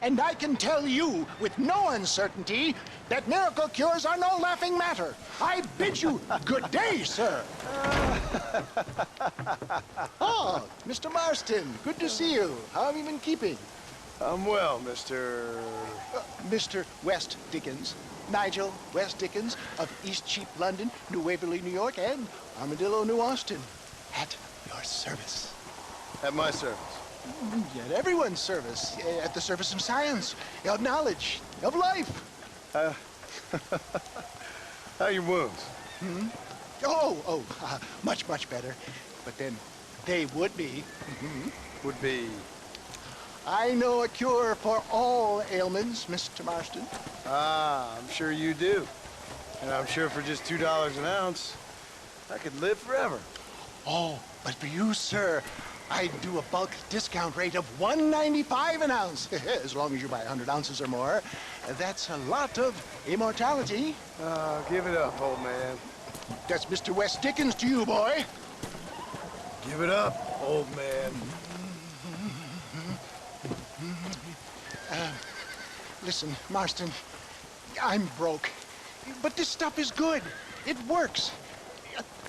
And I can tell you with no uncertainty that miracle cures are no laughing matter. I bid you good day, sir. Oh, Mr. Marston, good to see you. How have you been keeping? I'm well, Mr. Mr. West Dickens. Nigel West Dickens of East Cheap, London, New Waverly, New York, and Armadillo, New Austin. At your service. At my service. At everyone's service. At the service of science, of knowledge, of life. How are your wounds? Much, much better. But then they would be. Would be... I know a cure for all ailments, Mr. Marston. Ah, I'm sure you do. And I'm sure for just $2 an ounce, I could live forever. Oh, but for you, sir, I do a bulk discount rate of $1.95 an ounce. As long as you buy 100 ounces or more. That's a lot of immortality. Give it up, old man. That's Mr. West Dickens to you, boy. Give it up, old man. Listen, Marston, I'm broke. But this stuff is good. It works.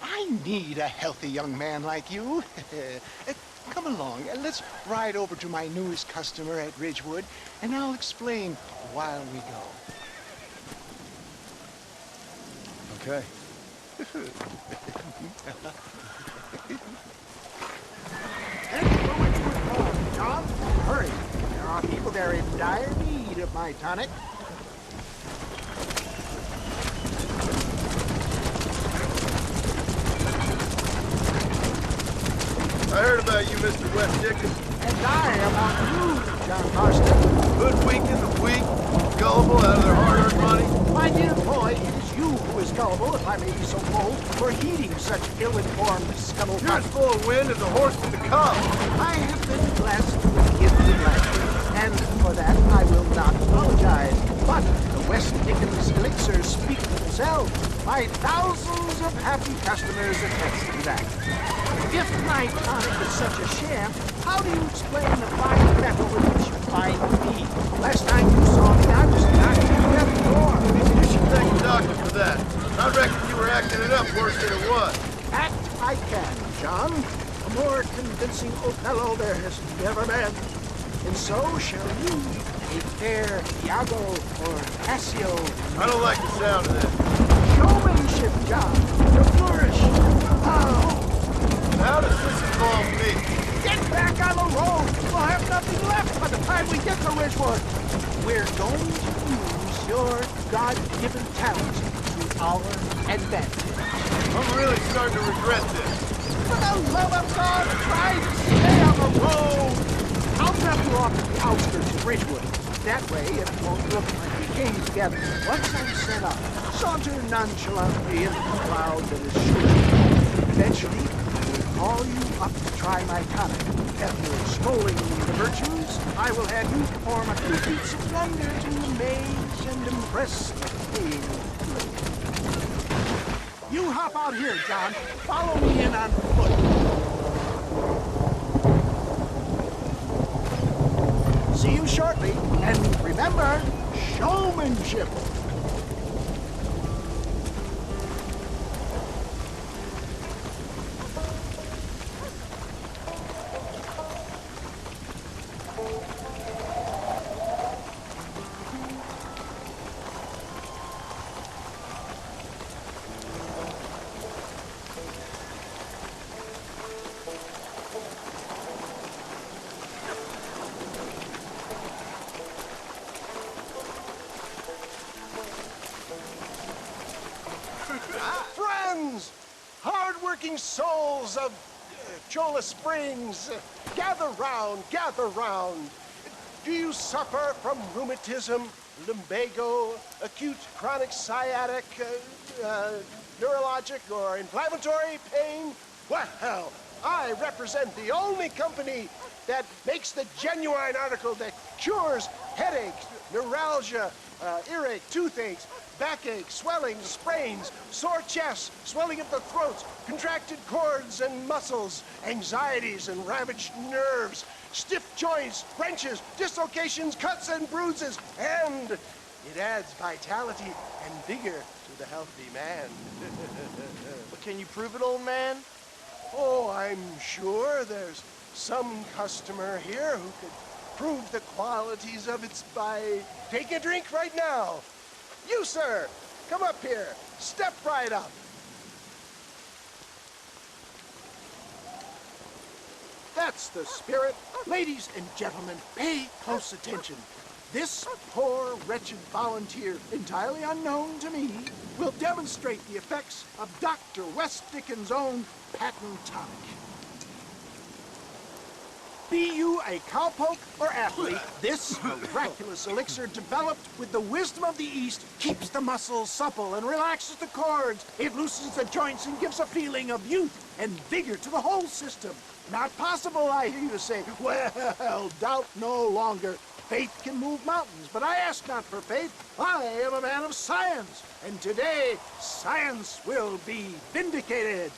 I need a healthy young man like you. Come along, let's ride over to my newest customer at Ridgewood, and I'll explain while we go. Okay. Head for Ridgewood Farm, John. Hurry. There are people there in dire need of my tonic. I heard about you, Mr. West Dickens. And I about you, John Marston. Hoodwinking the weak, gullible out of their hard-earned money. My dear boy, it is you who is gullible, if I may be so bold, for heeding such ill-informed scuttlebutt. You're as full of wind as a horse in the cob. I have been blessed with gifted language, and for that I will not apologize. But the West Dickens elixirs speak for themselves. My thousands of happy customers attest to that. If my tonic is such a sham, how do you explain the fine mettle with which you find me? Last time you saw me, I was knocking at the door. You should thank the doctor for that. I reckon you were acting it up worse than it was. Act I can, John. A more convincing Othello there has never been. And so shall you, a fair Iago or Cassio. I don't like the sound of that. Showmanship, John. The flourish. Oh. How does this involve me? Get back on the road! We'll have nothing left by the time we get to Ridgewood. We're going to use your God-given talent to our advantage. I'm really starting to regret this. For the love of God, try to stay on the road! I'll drop you off at the outskirts of Ridgewood. That way, it won't look like we came together. Once I'm set up, saunter nonchalantly into the cloud that is sure. Eventually, call you up to try my tonic. After extolling the virtues, I will have you perform a few feats of wonder to amaze and impress the paying public. You hop out here, John. Follow me in on foot. See you shortly, and remember, showmanship. Friends, hard-working souls of Cholla Springs, gather round, gather round. Do you suffer from rheumatism, lumbago, acute chronic sciatic, neurologic or inflammatory pain? Well, I represent the only company that makes the genuine article that cures headaches, neuralgia, earache, toothaches, backache, swelling, sprains, sore chests, swelling of the throats, contracted cords and muscles, anxieties and ravaged nerves, stiff joints, wrenches, dislocations, cuts and bruises, and it adds vitality and vigor to the healthy man. But can you prove it, old man? Oh, I'm sure there's some customer here who could prove the qualities of it by taking a drink right now. You, sir, come up here. Step right up. That's the spirit. Ladies and gentlemen, pay close attention. This poor, wretched volunteer, entirely unknown to me, will demonstrate the effects of Dr. West Dickens' own patent tonic. Be you a cowpoke or athlete, this miraculous elixir developed with the wisdom of the East keeps the muscles supple and relaxes the cords. It loosens the joints and gives a feeling of youth and vigor to the whole system. Not possible, I hear you say. Well, doubt no longer. Faith can move mountains, but I ask not for faith. I am a man of science, and today science will be vindicated.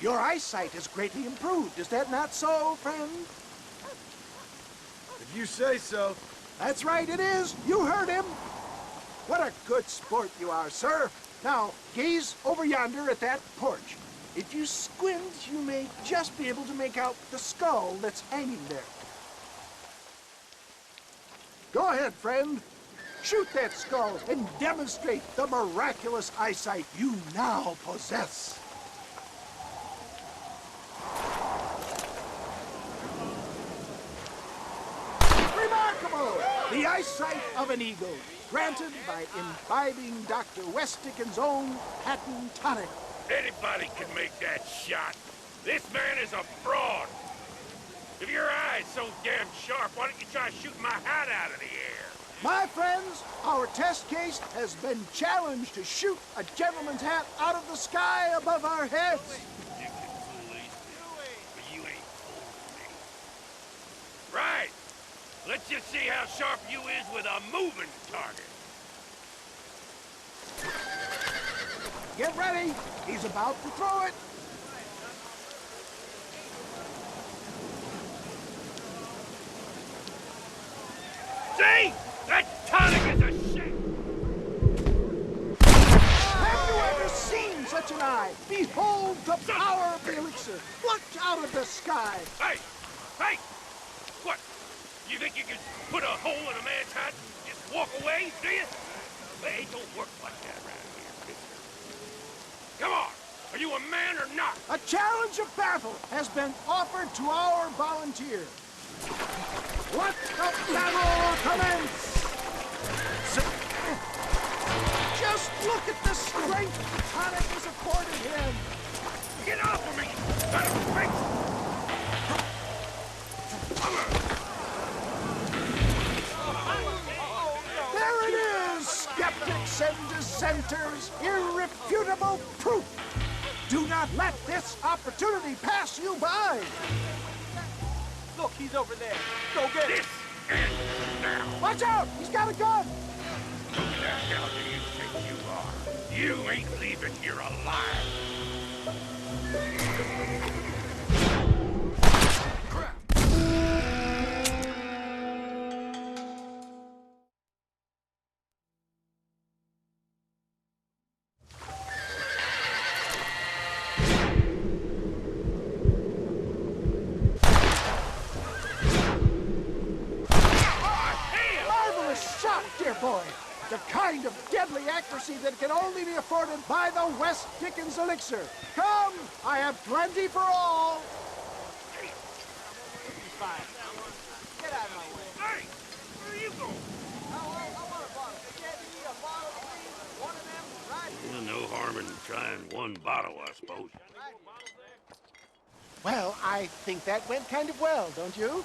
Your eyesight has greatly improved. Is that not so, friend? If you say so. That's right, it is. You heard him. What a good sport you are, sir. Now, gaze over yonder at that porch. If you squint, you may just be able to make out the skull that's hanging there. Go ahead, friend. Shoot that skull and demonstrate the miraculous eyesight you now possess. Remarkable! The eyesight of an eagle, granted by imbibing Dr. West Dickens' own patent tonic. Anybody can make that shot. This man is a fraud. If your eye's so damn sharp, why don't you try shooting my hat out of the air? My friends, our test case has been challenged to shoot a gentleman's hat out of the sky above our heads. You can fool these people, but you ain't fooling me. Right. Let's just see how sharp you is with a moving target. Get ready. He's about to throw it. See? That tonic is a shame! Have you ever seen such an eye? Behold the power of the elixir, plucked out of the sky. Hey! Hey! What? You think you can put a hole in a man's hat and just walk away, do you? Well, it don't work like that around here. Come on! Are you a man or not? A challenge of battle has been offered to our volunteer. Let the battle commence! Just look at the strength tonic has afforded him. Get off of me! Son of a bitch! There it is, skeptics and dissenters, irrefutable proof. Do not let this opportunity pass you by. Look, he's over there. Go get him. This ends now! Watch out, he's got a gun. Who the hell do you think you are? You ain't leaving here alive! Dear boy, the kind of deadly accuracy that can only be afforded by the West Dickens elixir. Come, I have plenty for all. Fine. Get out of my way. Hey! Where are you going? I want a bottle. Can't you need a bottle, please? One of them, right? No harm in trying one bottle, I suppose. Well, I think that went kind of well, don't you?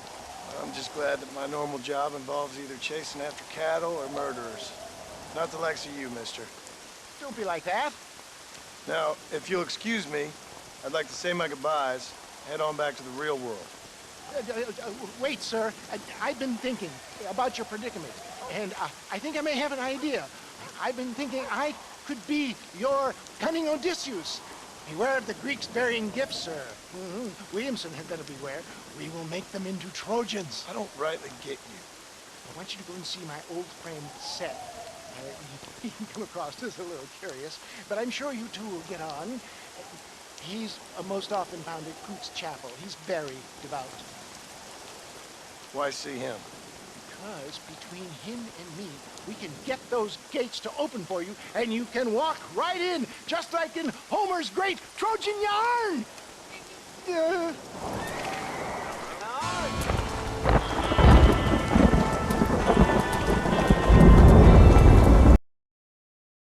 I'm just glad that my normal job involves either chasing after cattle or murderers. Not the likes of you, mister. Don't be like that. Now, if you'll excuse me, I'd like to say my goodbyes, head on back to the real world. Wait, sir. I've been thinking about your predicament. And I think I may have an idea. I've been thinking I could be your cunning Odysseus. Beware of the Greeks bearing gifts, sir. Williamson had better beware. We will make them into Trojans. I don't rightly get you. I want you to go and see my old friend Seth. He can come across as a little curious, but I'm sure you two will get on. He's most often found at Coots Chapel. He's very devout. Why see him? Because between him and me, we can get those gates to open for you, and you can walk right in, just like in Homer's great Trojan yarn!